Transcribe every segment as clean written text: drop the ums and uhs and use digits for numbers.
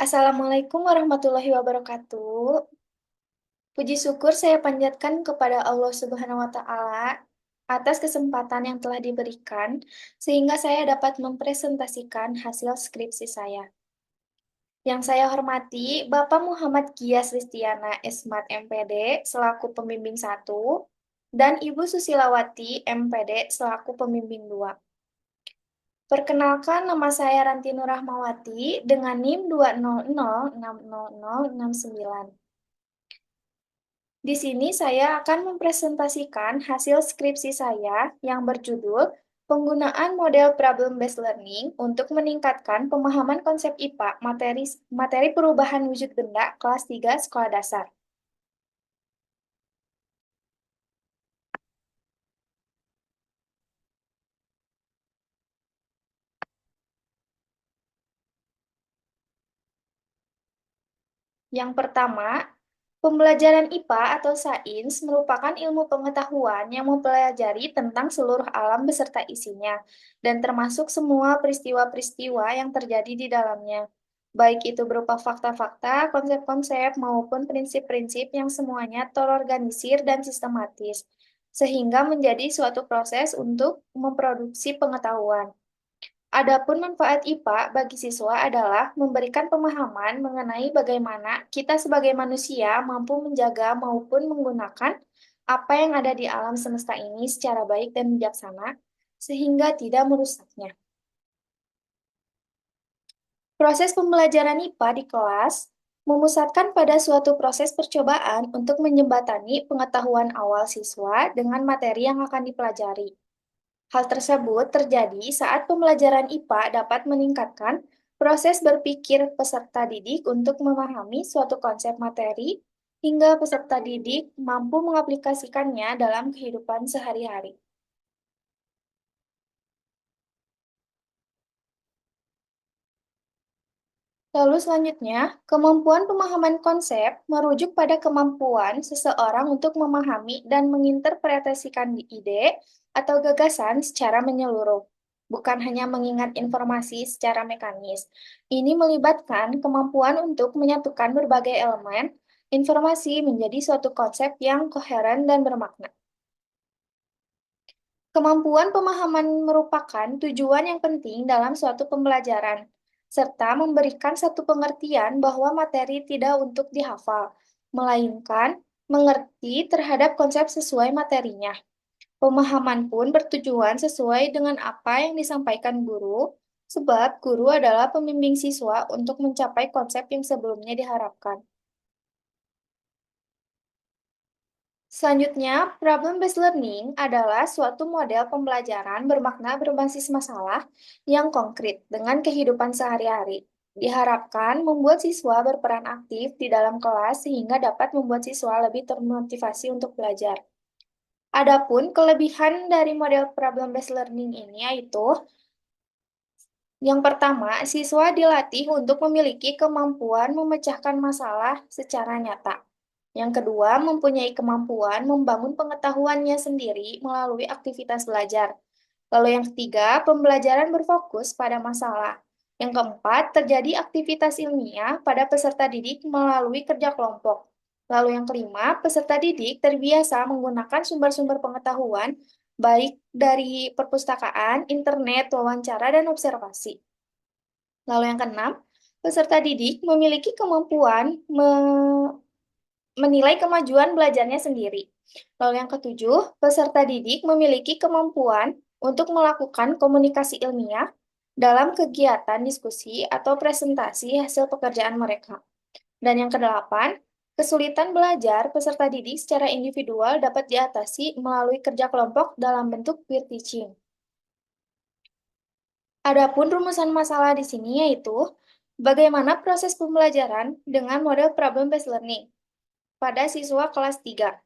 Assalamualaikum warahmatullahi wabarakatuh. Puji syukur saya panjatkan kepada Allah Subhanahu wa Ta'ala atas kesempatan yang telah diberikan, sehingga saya dapat mempresentasikan hasil skripsi saya. Yang saya hormati, Bapak Muhammad Gias Listiana Esmat MPD selaku pembimbing 1 dan Ibu Susilawati MPD selaku pembimbing 2. Perkenalkan, nama saya Ranti Nurrahmawati dengan NIM 200600669. Di sini saya akan mempresentasikan hasil skripsi saya yang berjudul Penggunaan Model Problem-Based Learning untuk Meningkatkan Pemahaman Konsep IPA Materi Perubahan Wujud Benda Kelas 3 Sekolah Dasar. Yang pertama, pembelajaran IPA atau sains merupakan ilmu pengetahuan yang mempelajari tentang seluruh alam beserta isinya, dan termasuk semua peristiwa-peristiwa yang terjadi di dalamnya. Baik itu berupa fakta-fakta, konsep-konsep, maupun prinsip-prinsip yang semuanya terorganisir dan sistematis, sehingga menjadi suatu proses untuk memproduksi pengetahuan. Adapun manfaat IPA bagi siswa adalah memberikan pemahaman mengenai bagaimana kita sebagai manusia mampu menjaga maupun menggunakan apa yang ada di alam semesta ini secara baik dan bijaksana, sehingga tidak merusaknya. Proses pembelajaran IPA di kelas memusatkan pada suatu proses percobaan untuk menjembatani pengetahuan awal siswa dengan materi yang akan dipelajari. Hal tersebut terjadi saat pembelajaran IPA dapat meningkatkan proses berpikir peserta didik untuk memahami suatu konsep materi hingga peserta didik mampu mengaplikasikannya dalam kehidupan sehari-hari. Lalu selanjutnya, kemampuan pemahaman konsep merujuk pada kemampuan seseorang untuk memahami dan menginterpretasikan ide atau gagasan secara menyeluruh, bukan hanya mengingat informasi secara mekanis. Ini melibatkan kemampuan untuk menyatukan berbagai elemen informasi menjadi suatu konsep yang koheren dan bermakna. Kemampuan pemahaman merupakan tujuan yang penting dalam suatu pembelajaran, serta memberikan satu pengertian bahwa materi tidak untuk dihafal, melainkan mengerti terhadap konsep sesuai materinya. Pemahaman pun bertujuan sesuai dengan apa yang disampaikan guru, sebab guru adalah pembimbing siswa untuk mencapai konsep yang sebelumnya diharapkan. Selanjutnya, problem-based learning adalah suatu model pembelajaran bermakna berbasis masalah yang konkret dengan kehidupan sehari-hari. Diharapkan membuat siswa berperan aktif di dalam kelas sehingga dapat membuat siswa lebih termotivasi untuk belajar. Adapun kelebihan dari model problem-based learning ini yaitu yang pertama, siswa dilatih untuk memiliki kemampuan memecahkan masalah secara nyata. Yang kedua, mempunyai kemampuan membangun pengetahuannya sendiri melalui aktivitas belajar. Lalu yang ketiga, pembelajaran berfokus pada masalah. Yang keempat, terjadi aktivitas ilmiah pada peserta didik melalui kerja kelompok. Lalu yang kelima, peserta didik terbiasa menggunakan sumber-sumber pengetahuan baik dari perpustakaan, internet, wawancara, dan observasi. Lalu yang keenam, peserta didik memiliki kemampuan menilai kemajuan belajarnya sendiri. Lalu yang ketujuh, peserta didik memiliki kemampuan untuk melakukan komunikasi ilmiah dalam kegiatan diskusi atau presentasi hasil pekerjaan mereka. Dan yang kedelapan, kesulitan belajar peserta didik secara individual dapat diatasi melalui kerja kelompok dalam bentuk peer teaching. Adapun rumusan masalah di sini yaitu bagaimana proses pembelajaran dengan model problem-based learning pada siswa kelas 3.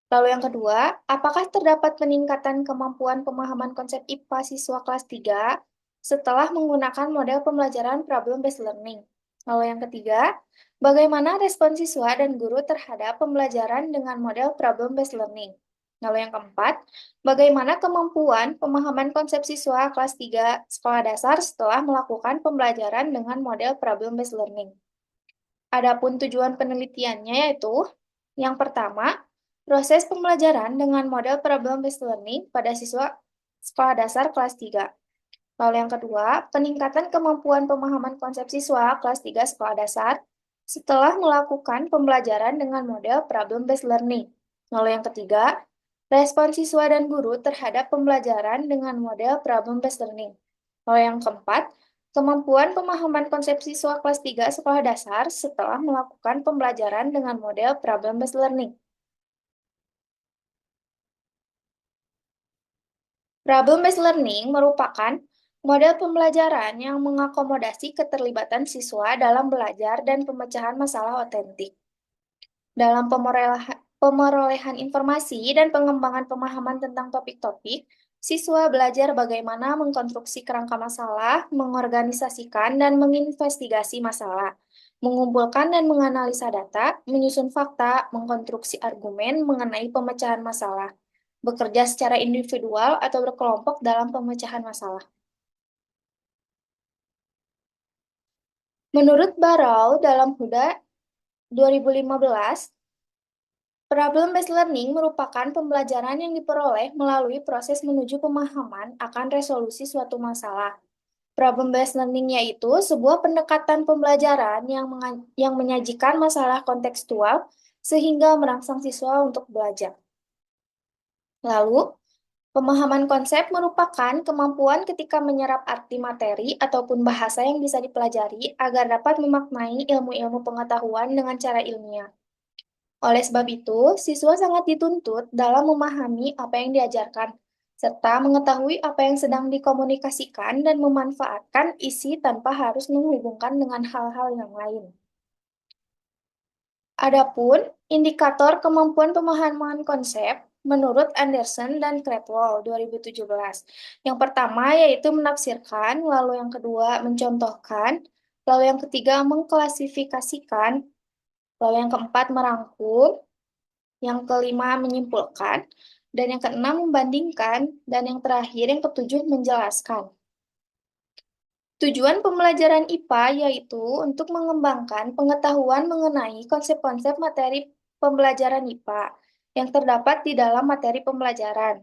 Lalu yang kedua, apakah terdapat peningkatan kemampuan pemahaman konsep IPA siswa kelas 3 setelah menggunakan model pembelajaran problem-based learning? Lalu yang ketiga, bagaimana respon siswa dan guru terhadap pembelajaran dengan model problem-based learning? Lalu yang keempat, bagaimana kemampuan pemahaman konsep siswa kelas 3 sekolah dasar setelah melakukan pembelajaran dengan model problem-based learning? Adapun tujuan penelitiannya yaitu yang pertama, proses pembelajaran dengan model problem-based learning pada siswa sekolah dasar kelas 3. Lalu yang kedua, peningkatan kemampuan pemahaman konsep siswa kelas 3 sekolah dasar setelah melakukan pembelajaran dengan model problem-based learning. Lalu yang ketiga, respon siswa dan guru terhadap pembelajaran dengan model problem-based learning. Lalu yang keempat, kemampuan pemahaman konsep siswa kelas 3 sekolah dasar setelah melakukan pembelajaran dengan model problem-based learning. Problem-based learning merupakan model pembelajaran yang mengakomodasi keterlibatan siswa dalam belajar dan pemecahan masalah otentik. Dalam pemerolehan informasi dan pengembangan pemahaman tentang topik-topik, siswa belajar bagaimana mengkonstruksi kerangka masalah, mengorganisasikan dan menginvestigasi masalah, mengumpulkan dan menganalisa data, menyusun fakta, mengkonstruksi argumen mengenai pemecahan masalah, bekerja secara individual atau berkelompok dalam pemecahan masalah. Menurut Barrow dalam Huda 2015, problem-based learning merupakan pembelajaran yang diperoleh melalui proses menuju pemahaman akan resolusi suatu masalah. Problem-based learning yaitu sebuah pendekatan pembelajaran yang menyajikan masalah kontekstual sehingga merangsang siswa untuk belajar. Lalu, pemahaman konsep merupakan kemampuan ketika menyerap arti materi ataupun bahasa yang bisa dipelajari agar dapat memaknai ilmu-ilmu pengetahuan dengan cara ilmiah. Oleh sebab itu, siswa sangat dituntut dalam memahami apa yang diajarkan, serta mengetahui apa yang sedang dikomunikasikan dan memanfaatkan isi tanpa harus menghubungkan dengan hal-hal yang lain. Adapun indikator kemampuan pemahaman konsep menurut Anderson dan Cradwell 2017. Yang pertama yaitu menafsirkan, lalu yang kedua mencontohkan, lalu yang ketiga mengklasifikasikan, lalu yang keempat merangkum, yang kelima menyimpulkan, dan yang keenam membandingkan, dan yang terakhir yang ketujuh menjelaskan. Tujuan pembelajaran IPA yaitu untuk mengembangkan pengetahuan mengenai konsep-konsep materi pembelajaran IPA yang terdapat di dalam materi pembelajaran.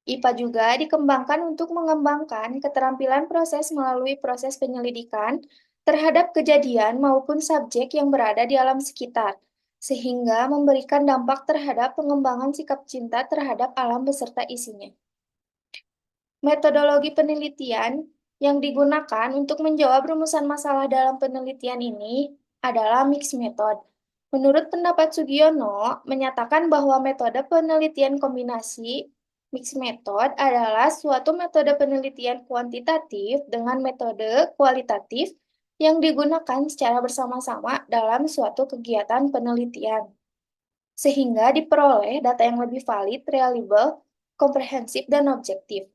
IPA juga dikembangkan untuk mengembangkan keterampilan proses melalui proses penyelidikan terhadap kejadian maupun subjek yang berada di alam sekitar, sehingga memberikan dampak terhadap pengembangan sikap cinta terhadap alam beserta isinya. Metodologi penelitian yang digunakan untuk menjawab rumusan masalah dalam penelitian ini adalah mixed method. Menurut pendapat Sugiono, menyatakan bahwa metode penelitian kombinasi mixed method adalah suatu metode penelitian kuantitatif dengan metode kualitatif yang digunakan secara bersama-sama dalam suatu kegiatan penelitian, sehingga diperoleh data yang lebih valid, reliable, komprehensif, dan objektif.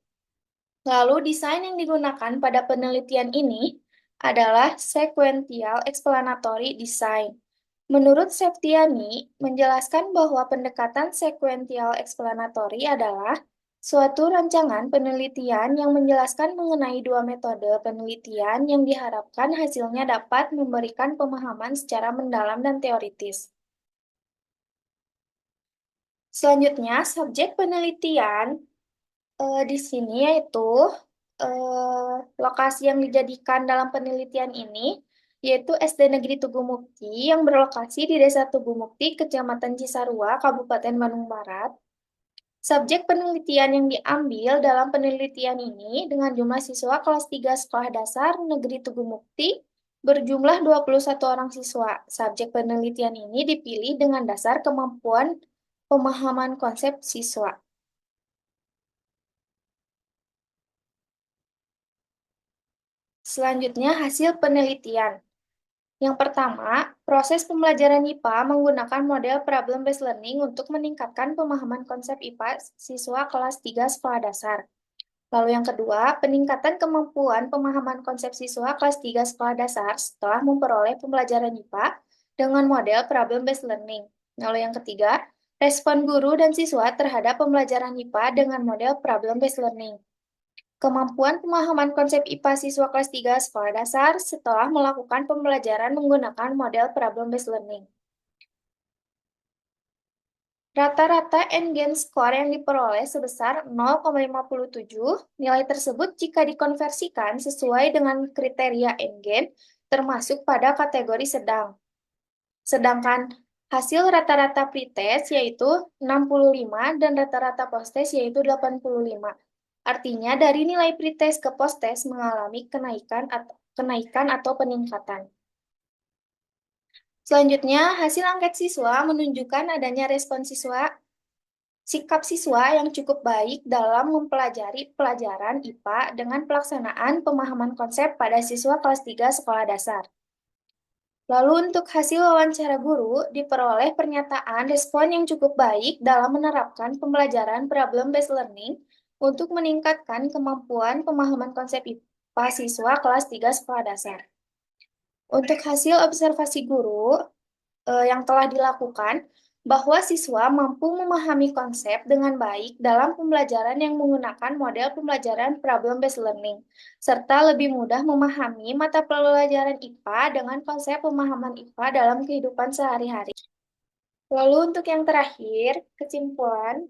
Lalu, desain yang digunakan pada penelitian ini adalah sequential explanatory design. Menurut Septiani, menjelaskan bahwa pendekatan sequential explanatory adalah suatu rancangan penelitian yang menjelaskan mengenai dua metode penelitian yang diharapkan hasilnya dapat memberikan pemahaman secara mendalam dan teoritis. Selanjutnya, subjek penelitian di sini yaitu lokasi yang dijadikan dalam penelitian ini yaitu SD Negeri Tugu Mukti yang berlokasi di Desa Tugu Mukti, Kecamatan Cisarua, Kabupaten Bandung Barat. Subjek penelitian yang diambil dalam penelitian ini dengan jumlah siswa kelas 3 Sekolah Dasar Negeri Tugu Mukti berjumlah 21 orang siswa. Subjek penelitian ini dipilih dengan dasar kemampuan pemahaman konsep siswa. Selanjutnya, hasil penelitian. Yang pertama, proses pembelajaran IPA menggunakan model problem-based learning untuk meningkatkan pemahaman konsep IPA siswa kelas 3 sekolah dasar. Lalu yang kedua, peningkatan kemampuan pemahaman konsep siswa kelas 3 sekolah dasar setelah memperoleh pembelajaran IPA dengan model problem-based learning. Lalu yang ketiga, respon guru dan siswa terhadap pembelajaran IPA dengan model problem-based learning. Kemampuan pemahaman konsep IPA siswa kelas 3 sekolah dasar setelah melakukan pembelajaran menggunakan model problem-based learning. Rata-rata N-Gain score yang diperoleh sebesar 0,57. Nilai tersebut jika dikonversikan sesuai dengan kriteria N-Gain termasuk pada kategori sedang. Sedangkan hasil rata-rata pretest yaitu 65 dan rata-rata posttest yaitu 85. Artinya dari nilai pretest ke posttest mengalami kenaikan atau peningkatan. Selanjutnya, hasil angket siswa menunjukkan adanya respon sikap siswa yang cukup baik dalam mempelajari pelajaran IPA dengan pelaksanaan pemahaman konsep pada siswa kelas 3 sekolah dasar. Lalu untuk hasil wawancara guru, diperoleh pernyataan respon yang cukup baik dalam menerapkan pembelajaran problem-based learning untuk meningkatkan kemampuan pemahaman konsep IPA siswa kelas 3 sekolah dasar. Untuk hasil observasi guru yang telah dilakukan, bahwa siswa mampu memahami konsep dengan baik dalam pembelajaran yang menggunakan model pembelajaran problem-based learning, serta lebih mudah memahami mata pelajaran IPA dengan konsep pemahaman IPA dalam kehidupan sehari-hari. Lalu untuk yang terakhir, kesimpulan,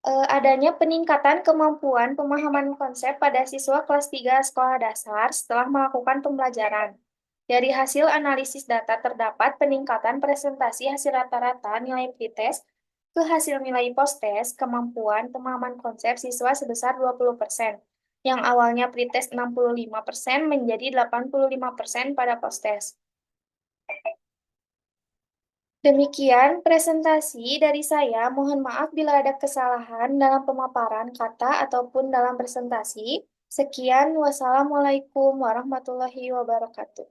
adanya peningkatan kemampuan pemahaman konsep pada siswa kelas 3 sekolah dasar setelah melakukan pembelajaran. Dari hasil analisis data terdapat peningkatan presentasi hasil rata-rata nilai pretest ke hasil nilai posttest kemampuan pemahaman konsep siswa sebesar 20%, yang awalnya pretest 65% menjadi 85% pada posttest. Demikian presentasi dari saya. Mohon maaf bila ada kesalahan dalam pemaparan kata ataupun dalam presentasi. Sekian, wassalamualaikum warahmatullahi wabarakatuh.